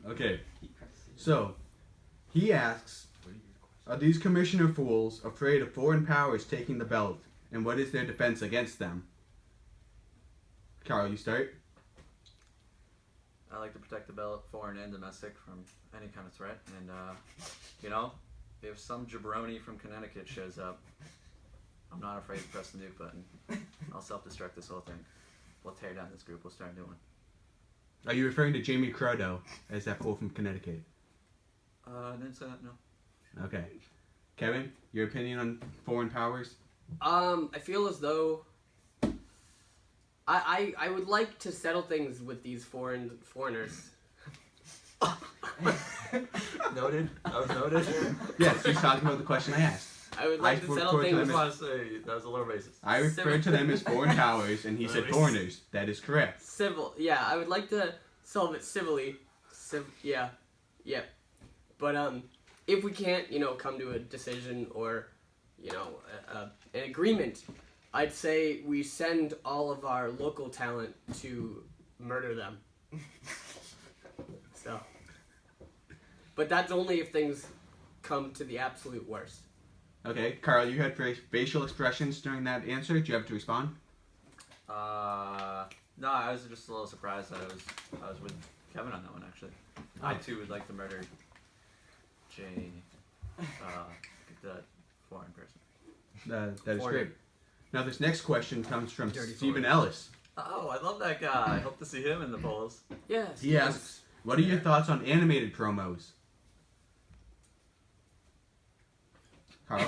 Okay, so he asks, are these commissioner fools afraid of foreign powers taking the belt, and what is their defense against them? Carl, you start. I like to protect the belt, foreign and domestic, from any kind of threat. And, if some jabroni from Connecticut shows up, I'm not afraid to press the nuke button. I'll self-destruct this whole thing. We'll tear down this group. We'll start a new one. Are you referring to Jamie Crodo as that fool from Connecticut? Didn't say that, no. Okay. Kevin, your opinion on foreign powers? I feel as though I would like to settle things with these foreigners. Noted. That was noted. Yes, he's talking about the question I asked. I would like to settle I things. just want to say that was a little racist. I referred to them as foreign powers, and he said foreigners. That is correct. Civil, yeah. I would like to solve it civilly. Yeah. But if we can't, come to a decision or, an agreement, I'd say we send all of our local talent to murder them. So, but that's only if things come to the absolute worst. Okay, Carl, you had facial expressions during that answer. Do you have to respond? No, I was just a little surprised that I was with Kevin on that one, actually. I too would like to murder the foreign person. That is great. Now this next question comes from Dirty Stephen foreign. Ellis. Oh, I love that guy. I hope to see him in the polls. Yes. He asks, what are your thoughts on animated promos? Carl?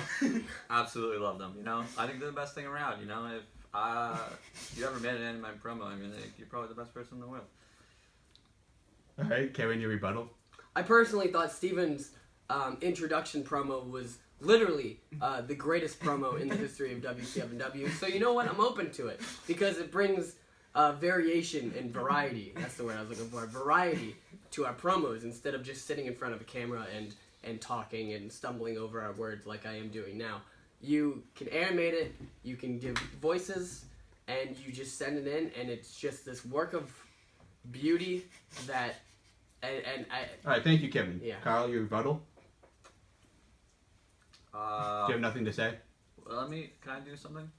Absolutely love them. I think they're the best thing around. If you ever made an animated promo, you're probably the best person in the world. All right, Kevin, your rebuttal. I personally thought Steven's introduction promo was literally the greatest promo in the history of WCFNW. So you know what? I'm open to it because it brings variation and variety. That's the word I was looking for. Variety to our promos instead of just sitting in front of a camera and talking and stumbling over our words like I am doing now. You can animate it, you can give voices, and you just send it in, and it's just this work of beauty that... And I... All right, thank you, Kevin. Yeah. Carl, your rebuttal? Do you have nothing to say? Well, can I do something?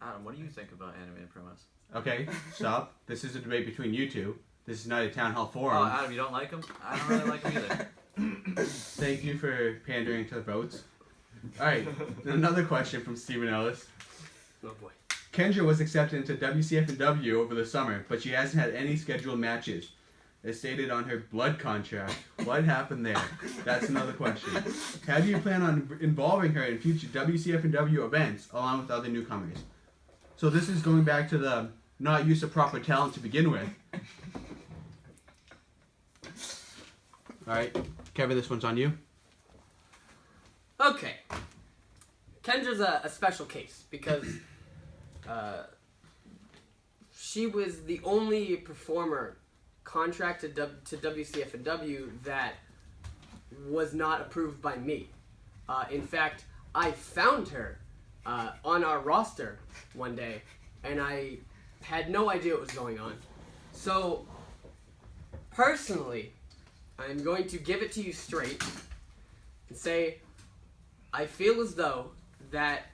Adam, what do you think about animated promos? Okay, stop. This is a debate between you two. This is not a town hall forum. Oh, Adam, you don't like him? I don't really like him either. Thank you for pandering to the votes. All right, another question from Stephen Ellis. Oh boy. Kendra was accepted into WCFNW over the summer, but she hasn't had any scheduled matches. As stated on her blood contract, what happened there? That's another question. How do you plan on involving her in future WCFNW events along with other newcomers? So this is going back to the not use of proper talent to begin with. All right, Kevin, this one's on you. Okay. Kendra's a special case because she was the only performer contracted to WCFNW that was not approved by me. In fact, I found her on our roster one day, and I had no idea what was going on. So, personally, I'm going to give it to you straight and say I feel as though that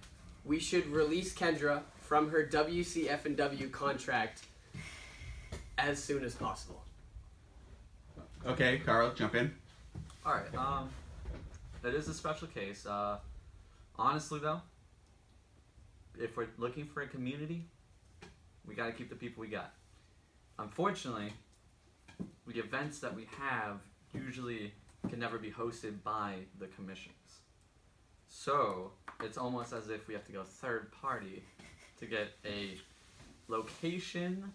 we should release Kendra from her WCFNW contract as soon as possible. Okay, Carl, jump in. All right. It is a special case. Honestly, though, if we're looking for a community, we got to keep the people we got. Unfortunately, the events that we have usually can never be hosted by the commissions. So it's almost as if we have to go third party to get a location,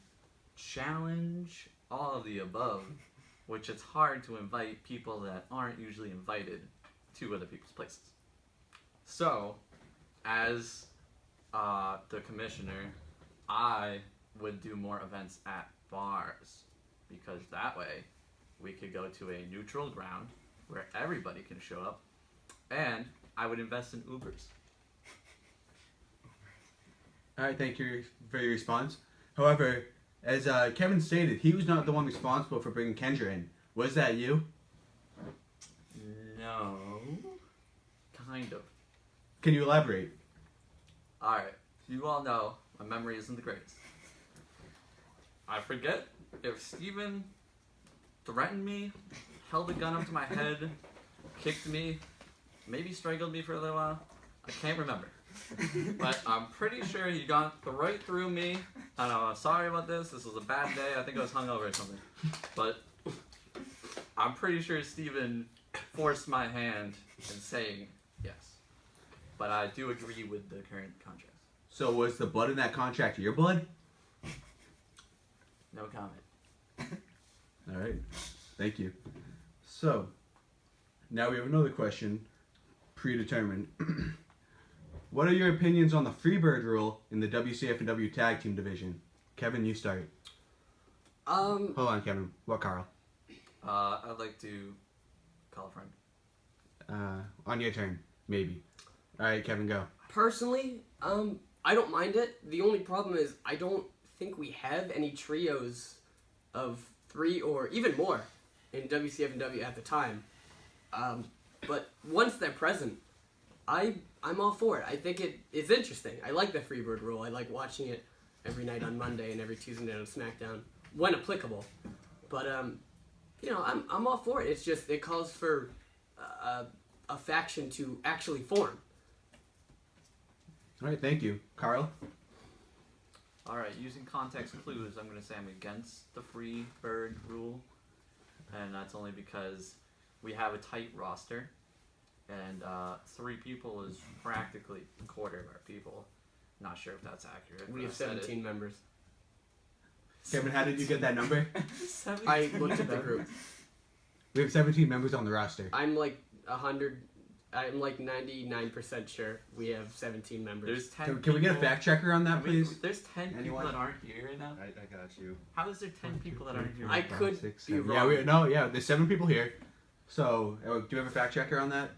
challenge, all of the above, which it's hard to invite people that aren't usually invited to other people's places. So, as the commissioner, I would do more events at bars, because that way we could go to a neutral ground where everybody can show up, and I would invest in Ubers. All right, thank you for your response. However, as Kevin stated, he was not the one responsible for bringing Kendra in. Was that you? No. Kind of. Can you elaborate? Alright. You all know my memory isn't the greatest. I forget if Steven threatened me, held a gun up to my head, kicked me, maybe strangled me for a little while. I can't remember. But I'm pretty sure he got right through me. And I'm sorry about this. This was a bad day. I think I was hungover or something. But I'm pretty sure Steven forced my hand in saying yes. But I do agree with the current contract. So was the blood in that contract your blood? No comment. All right. Thank you. So, now we have another question, predetermined. What are your opinions on the Freebird rule in the WCFNW tag team division? Kevin, you start. Hold on, Kevin. What, Carl? I'd like to call a friend. On your turn, maybe. All right, Kevin, go. Personally, I don't mind it. The only problem is I don't think we have any trios of 3 or even more in WCFNW at the time. But once they're present, I'm all for it. I think it's interesting. I like the Freebird rule. I like watching it every night on Monday and every Tuesday night on SmackDown when applicable. But you know, I'm all for it. It's just it calls for a faction to actually form. All right, thank you. Carl? Alright, using context clues, I'm going to say I'm against the free bird rule. And that's only because we have a tight roster. And 3 people is practically a quarter of our people. Not sure if that's accurate. We have 17 members. Kevin, how did you get that number? I looked at the group. We have 17 members on the roster. I'm like 99% sure we have 17 members. There's 10 Can we get a fact checker on that, please? There's 10 Anyone? people that aren't here right now. I got you. How is there 10 people that aren't here? I Right now? could Six, be seven. wrong. Yeah, there's 7 people here. So, do you have a fact checker on that?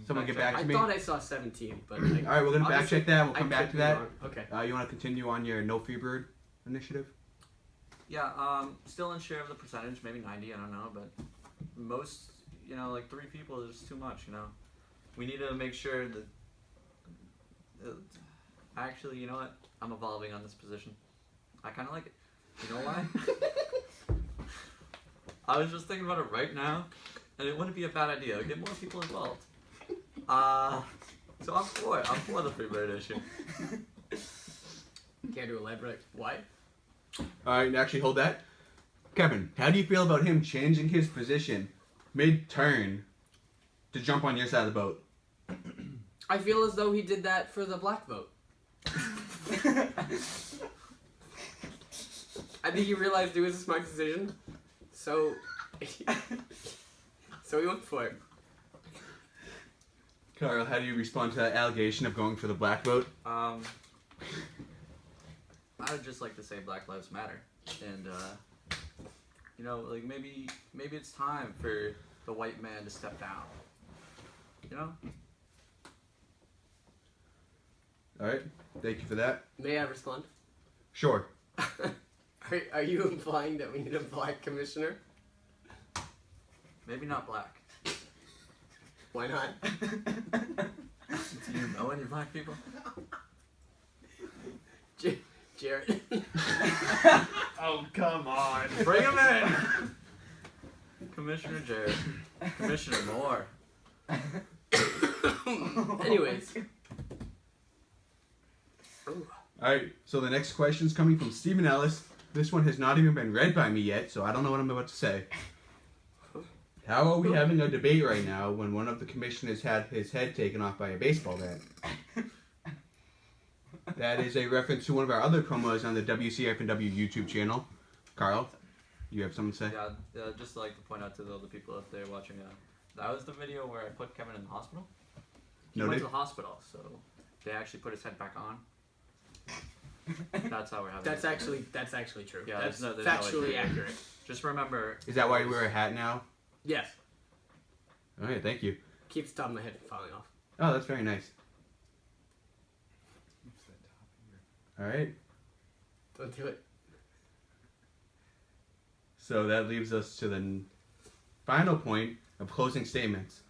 Someone get back I to me. thought I saw 17, but All right, we're gonna fact check that. We'll I come back could to be that. wrong. Okay. You want to continue on your No Freebird initiative? Yeah, still unsure of the percentage, maybe 90, I don't know, but most, you know, like 3 people is too much, you know. We need to make sure that, actually, you know what, I'm evolving on this position. I kind of like it. You know why? I was just thinking about it right now, and it wouldn't be a bad idea to get more people involved. So I'm for it. I'm for the Freebird issue. Care to elaborate? Why? All right, actually, hold that. Kevin, how do you feel about him changing his position mid-turn to jump on your side of the boat? I feel as though he did that for the black vote. I think he realized it was a smart decision, so he went for it. Carl, how do you respond to that allegation of going for the black vote? I would just like to say Black Lives Matter, and you know, like maybe it's time for the white man to step down. You know? All right, thank you for that. May I respond? Sure. Are you implying that we need a black commissioner? Maybe not black. Why not? Do you know any black people? Jared. Oh, come on. Bring him in! Commissioner Jared. Commissioner Moore. Anyways. All right, so the next question is coming from Stephen Ellis. This one has not even been read by me yet, so I don't know what I'm about to say. How are we having a debate right now when one of the commissioners had his head taken off by a baseball bat? That is a reference to one of our other promos on the WCFNW YouTube channel. Carl, you have something to say? Yeah, just like to point out to the other people up there watching, that was the video where I put Kevin in the hospital. He went Noted. to the hospital, so they actually put his head back on. That's how we're having That's it. actually true. Yeah, That's there's no factually issue. accurate. Just remember. Is that why you wear a hat now? Yes. All right, thank you. Keeps the top of my head from falling off. Oh, that's very nice. All right. Don't do it. So that leaves us to the final point of closing statements.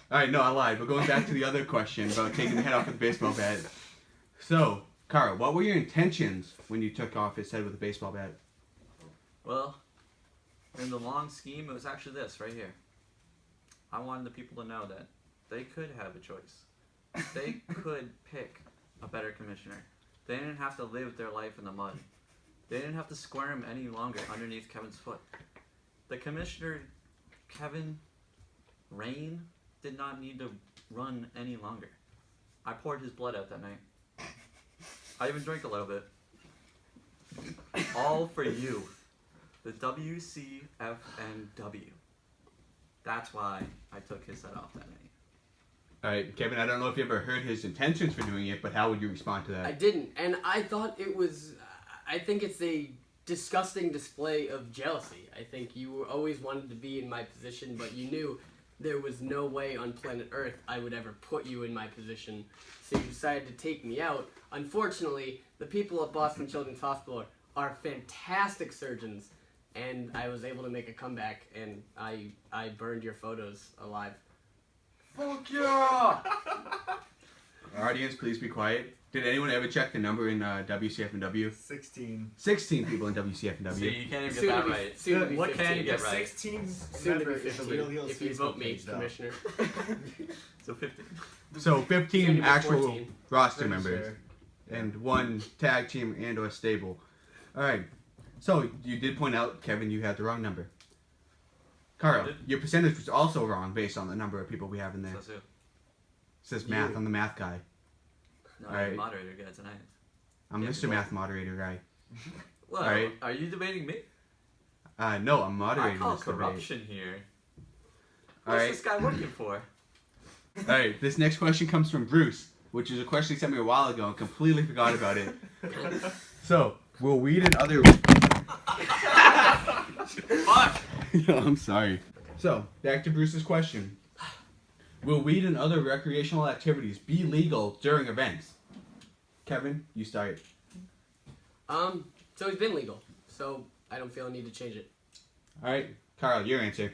Alright, no, I lied. We're going back to the other question about taking the head off with a baseball bat. So, Carl, what were your intentions when you took off his head with a baseball bat? Well, in the long scheme, it was actually this right here. I wanted the people to know that they could have a choice. They could pick a better commissioner. They didn't have to live their life in the mud. They didn't have to squirm any longer underneath Kevin's foot. The commissioner, Kevin Rain, did not need to run any longer. I poured his blood out that night. I even drank a little bit. All for you. The WCFNW. That's why I took his head off that night. Alright, Kevin, I don't know if you ever heard his intentions for doing it, but how would you respond to that? I didn't, and I thought it was. I think it's a disgusting display of jealousy. I think you always wanted to be in my position, but you knew there was no way on planet Earth I would ever put you in my position, so you decided to take me out. Unfortunately, the people at Boston Children's Hospital are fantastic surgeons, and I was able to make a comeback, and I burned your photos alive. Fuck yeah! Audience, please be quiet. Did anyone ever check the number in WCFNW? 16. 16 people in WCFNW. See, you can't even Soon get to that be- right. soon to be What can you 15. get The right? 16 Soon to member be is the Real 15, Heels if you Facebook vote me, page, though. Commissioner. So 15. So 15 Soon to be actual 14. roster Pretty members sure. and one tag team and or stable. Alright, so you did point out, Kevin, you had the wrong number. Carl, Did? your percentage was also wrong based on the number of people we have in there. So, It says math, You. I'm the math guy. no, Alright. the moderator guy tonight. I'm Yeah, Mr. you Math Moderator guy. Well, Alright. are you debating me? No, I'm moderating I call this debate. corruption here. What's Alright. this guy working for? Alright, this next question comes from Bruce, which is a question he sent me a while ago and completely forgot about it. So, will weed and other... Fuck! I'm sorry. So, back to Bruce's question. Will weed and other recreational activities be legal during events? Kevin, you start. So it's been legal, so I don't feel a need to change it. Alright, Carl, your answer.